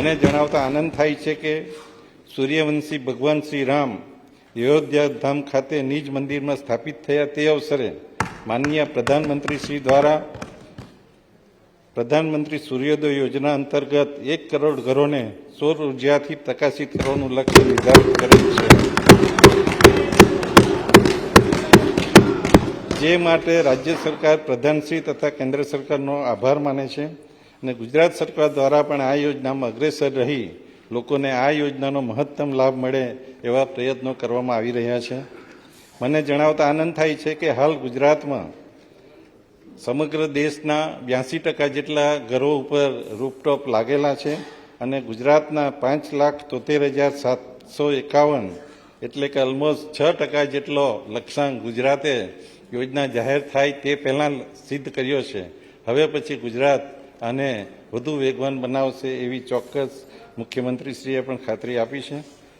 મને જણાવતા આનંદ થાય છે કે સૂર્યવંશી ભગવાન શ્રી રામ અયોધ્યા ધામ ખાતે નિજ મંદિરમાં સ્થાપિત થયા તે અવસરે માનનીય પ્રધાનમંત્રી શ્રી દ્વારા પ્રધાનમંત્રી સૂર્યોદય યોજના અંતર્ગત 1 કરોડ ઘરોને સૌર ઉર્જાથી પ્રકાશિત કરવાનું લક્ષ્ય નિર્ધારિત કરેલ છે, જે માટે રાજ્ય સરકાર પ્રધાનશ્રી તથા કેન્દ્ર સરકારનો આભાર માને છે અને ગુજરાત સરકાર દ્વારા પણ આ યોજનામાં અગ્રેસર રહી લોકોને આ યોજનાનો મહત્તમ લાભ મળે એવા પ્રયત્નો કરવામાં આવી રહ્યા છે. મને જણાવતા આનંદ થાય છે કે હાલ ગુજરાતમાં સમગ્ર દેશના 82% જેટલા ઘરો ઉપર રૂફટોપ લાગેલા છે અને ગુજરાતના 5,73,751 એટલે કે ઓલમોસ્ટ 6% જેટલો લક્ષ્યાંક ગુજરાતે યોજના જાહેર થાય તે પહેલાં સિદ્ધ કર્યો છે. હવે પછી ગુજરાત આને વધુ વેગવાન બનાવશે એવી ચોક્કસ મુખ્યમંત્રીશ્રીએ પણ ખાતરી આપી છે.